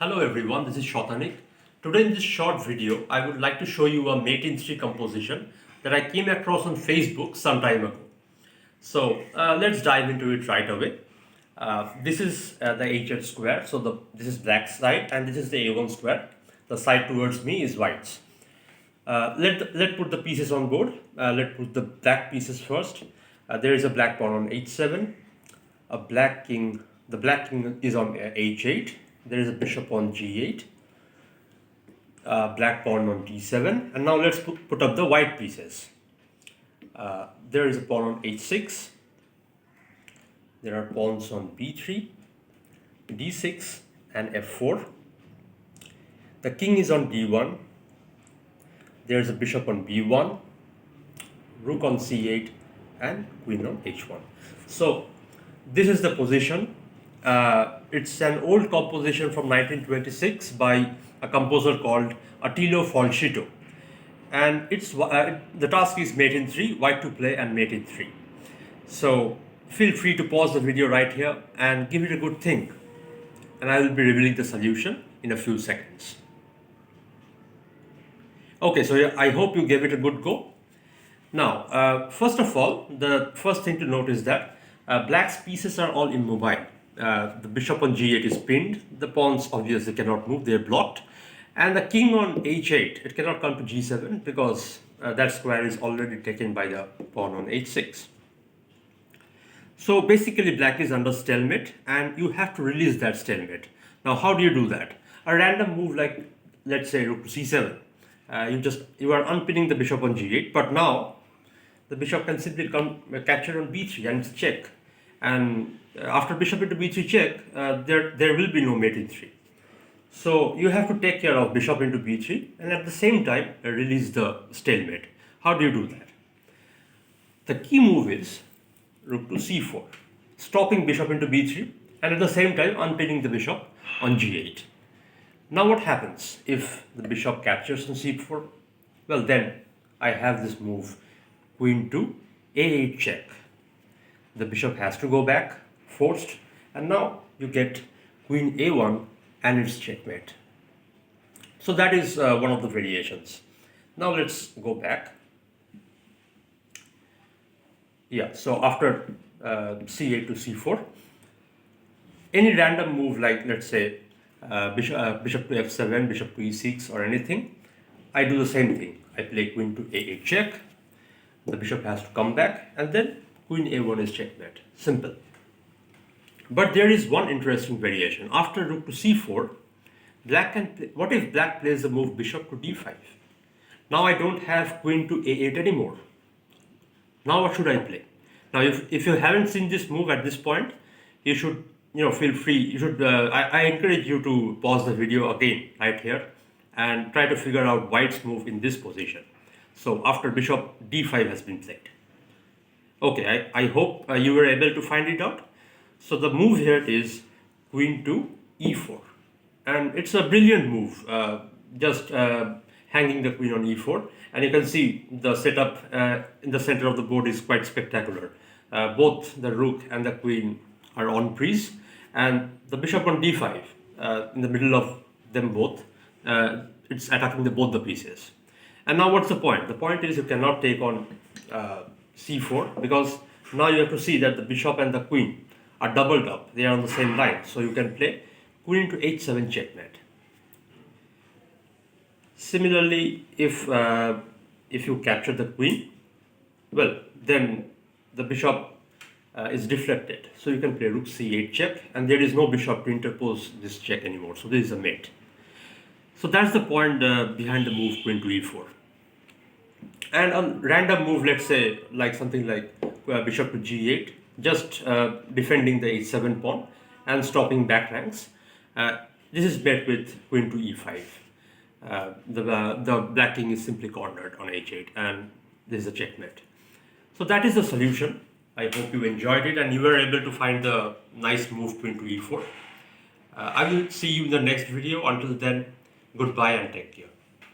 Hello everyone, this is Satanick. Today in this short video, I would like to show you a mate in 3 composition that I came across on Facebook some time ago. So let's dive into it right away. This is the H8 square, so this is black side and this is the A1 square. The side towards me is whites. Let's put the pieces on board. Let's put the black pieces first. There is a black pawn on H7, a black king. The black king is on H8. There is a bishop on G8, black pawn on D7, and now let's put up the white pieces. There is a pawn on H6. There are pawns on B3, D6, and F4. The king is on D1. There is a bishop on B1, rook on C8, and queen on H1. So this is the position. It's an old composition from 1926 by a composer called Atillo Falchetto, and the task is mate in 3, white to play and mate in 3. So feel free to pause the video right here and give it a good think, and I will be revealing the solution in a few seconds. Okay, so I hope you gave it a good go. Now, first of all, the first thing to note is that black's pieces are all immobile. The bishop on G8 is pinned, the pawns obviously cannot move, they are blocked, and the king on H8, it cannot come to G7 because that square is already taken by the pawn on H6. So basically black is under stalemate and you have to release that stalemate. Now how do you do that? A random move like, let's say, rook to C7. You are unpinning the bishop on G8, but now the bishop can simply capture on B3 and it's check. And after bishop into B3 check, there will be no mate in 3. So you have to take care of bishop into B3 and at the same time release the stalemate. How do you do that? The key move is rook to C4, stopping bishop into B3 and at the same time unpinning the bishop on G8. Now what happens if the bishop captures on C4? Well, then I have this move queen to A8 check. The bishop has to go back, forced, and now you get queen A1 and it's checkmate. So that is one of the variations. Now let's go back. Yeah, so after C8 to C4, any random move like, let's say, bishop to F7, bishop to E6 or anything, I do the same thing. I play queen to A8 check, the bishop has to come back, and then queen A1 is checkmate. Simple. But there is one interesting variation. After rook to C4, black can play. What if black plays the move bishop to D5? Now I don't have queen to A8 anymore. Now what should I play? Now if you haven't seen this move at this point, you should feel free. You should. I encourage you to pause the video again right here and try to figure out white's move in this position. So after bishop D5 has been played. Okay, I hope you were able to find it out. So the move here is queen to E4. And it's a brilliant move, just hanging the queen on E4. And you can see the setup in the center of the board is quite spectacular. Both the rook and the queen are on crease. And the bishop on D5, in the middle of them both, it's attacking both the pieces. And now what's the point? The point is you cannot take on C4 because now you have to see that the bishop and the queen are doubled up. They are on the same line. So you can play queen to H7 checkmate. Similarly, if you capture the queen, well, then the bishop is deflected. So you can play rook C8 check and there is no bishop to interpose this check anymore. So this is a mate. So that's the point behind the move queen to E4. And a random move, let's say, like something like bishop to G8, just defending the H7 pawn and stopping back ranks. This is met with queen to E5. The black king is simply cornered on H8 and this is a checkmate. So that is the solution. I hope you enjoyed it and you were able to find the nice move queen to E4. I will see you in the next video. Until then, goodbye and take care.